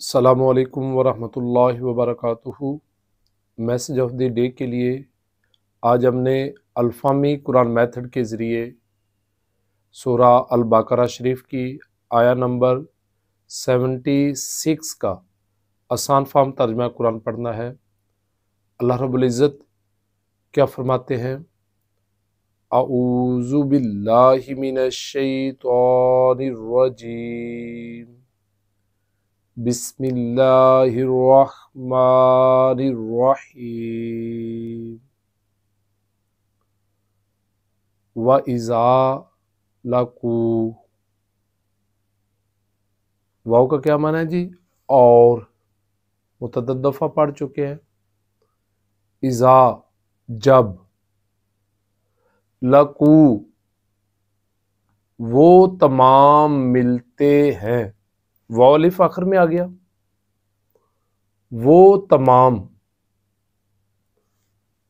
السلام علیکم ورحمۃ اللہ وبرکاتہ۔ میسج آف دی ڈے کے لیے آج ہم نے الفامی قرآن میتھڈ کے ذریعے سورہ البقرہ شریف کی آیا نمبر 76 کا آسان فہم ترجمہ قرآن پڑھنا ہے۔ اللہ رب العزت کیا فرماتے ہیں؟ اعوذ باللہ من الشیطان الرجیم، بسم اللہ الرحمن الرحیم۔ وَإِذَا لَقُوا، واو کا کیا معنی ہے جی؟ اور متعدد دفعہ پڑھ چکے ہیں۔ اذا جب، لقوا وہ تمام ملتے ہیں، واو الف آخر میں آ گیا، وہ تمام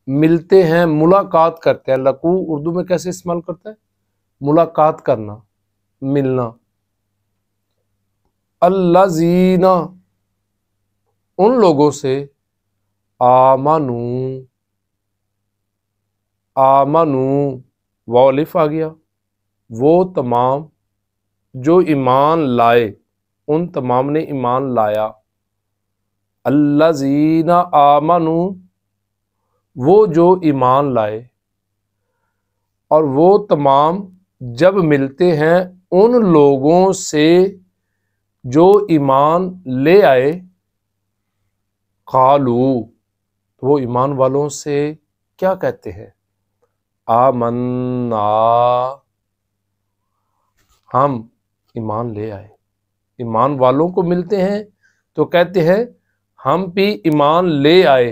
ملتے ہیں، ملاقات کرتے ہیں۔ لقو اردو میں کیسے استعمال کرتا ہے؟ ملاقات کرنا، ملنا۔ الذین ان لوگوں سے، آمنو واو الف آ گیا، وہ تمام جو ایمان لائے، ان تمام نے ایمان لایا۔ الذین آمنو وہ جو ایمان لائے، اور وہ تمام جب ملتے ہیں ان لوگوں سے جو ایمان لے آئے، قالو تو وہ ایمان والوں سے کیا کہتے ہیں؟ آمنا ہم ایمان لے آئے۔ ایمان والوں کو ملتے ہیں تو کہتے ہیں ہم بھی ایمان لے آئے۔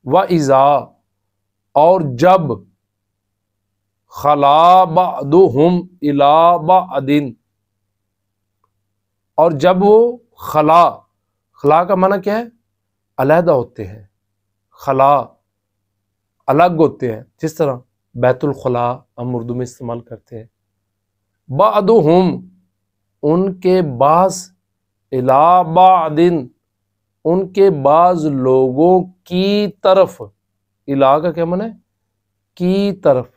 وَإِذَا اور جب، خَلَا بَعْضُهُمْ إِلَىٰ بَعْضٍ اور جب وہ خلا کا معنی کیا ہے؟ علیحدہ ہوتے ہیں، خلا الگ ہوتے ہیں، جس طرح بیت الخلا ہم اردو میں استعمال کرتے ہیں۔ بعضهم ان کے بعض، إِلَىٰ بَعْضٍ ان کے بعض لوگوں کی طرف، الہ کا کیا معنی ہے؟ کی طرف۔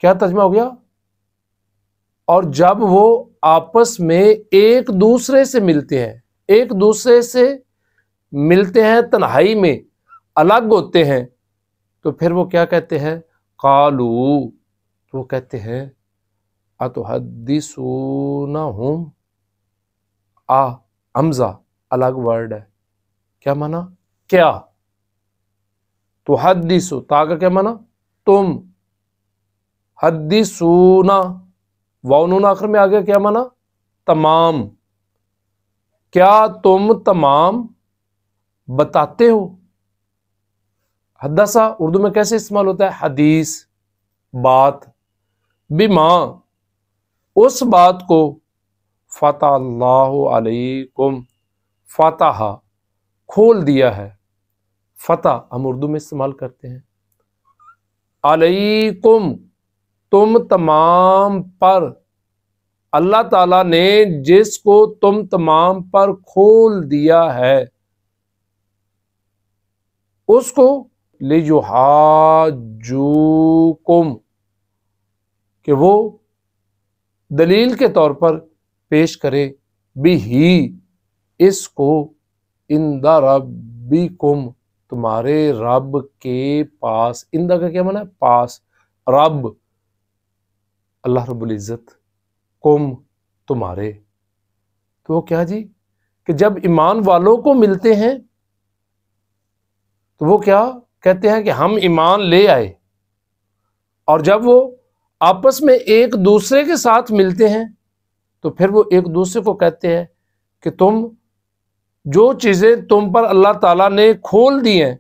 کیا ترجمہ ہو گیا؟ اور جب وہ آپس میں ایک دوسرے سے ملتے ہیں، ایک دوسرے سے ملتے ہیں تنہائی میں، الگ ہوتے ہیں، تو پھر وہ کیا کہتے ہیں؟ قالو تو وہ کہتے ہیں اتحدثونہم، حمزہ الگ ورڈ ہے، کیا معنی؟ کیا؟ تحدثو تا کا کیا معنی؟ تم، حدثونا واو نون آخر میں آ گیا، کیا معنی؟ تمام۔ کیا تم تمام بتاتے ہو؟ حدثہ اردو میں کیسے استعمال ہوتا ہے؟ حدیث، بات۔ بما اس بات کو، فتح اللہ علیکم فتح کھول دیا ہے، فتح ہم اردو میں استعمال کرتے ہیں۔ علیکم تم تمام پر، اللہ تعالیٰ نے جس کو تم تمام پر کھول دیا ہے، اس کو لیحاجوکم کہ وہ دلیل کے طور پر پیش کرے، بھی اس کو، عند ربکم تمہارے رب کے پاس۔ عند کا کیا معنی ہے؟ پاس، رب اللہ رب العزت، کم تمہارے۔ تو وہ کیا جی کہ جب ایمان والوں کو ملتے ہیں تو وہ کیا کہتے ہیں کہ ہم ایمان لے آئے، اور جب وہ آپس میں ایک دوسرے کے ساتھ ملتے ہیں تو پھر وہ ایک دوسرے کو کہتے ہیں کہ تم جو چیزیں تم پر اللہ تعالیٰ نے کھول دی ہیں،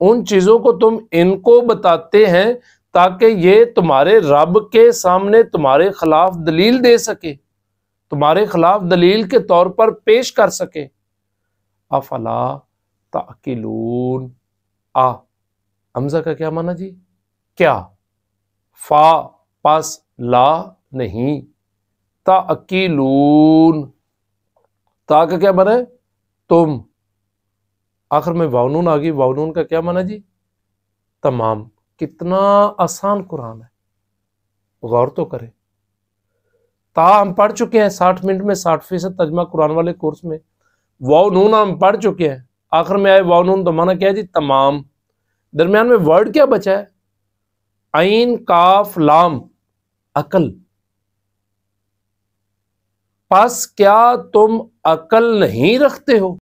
ان چیزوں کو تم ان کو بتاتے ہیں تاکہ یہ تمہارے رب کے سامنے تمہارے خلاف دلیل دے سکے، تمہارے خلاف دلیل کے طور پر پیش کر سکے۔ افلا تعقلون، حمزہ کا کیا معنی جی؟ کیا، فا پس لا نہیں، تعقلون تا کا کیا بنا ہے؟ تم. آخر میں واو نون آ گئی. واو نون کا کیا مانا جی؟ تمام. کتنا آسان قرآن ہے، غور تو کرے. تا ہم پڑھ چکے ہیں 60 منٹ میں 60% ترجمہ قرآن والے کورس میں. واو نون ہم پڑھ چکے ہیں، آخر میں آئے واو نون تو مانا کیا ہے جی؟ تمام. درمیان میں ورڈ کیا بچا ہے؟ عین کاف لام، عقل. پس کیا تم عقل نہیں رکھتے ہو؟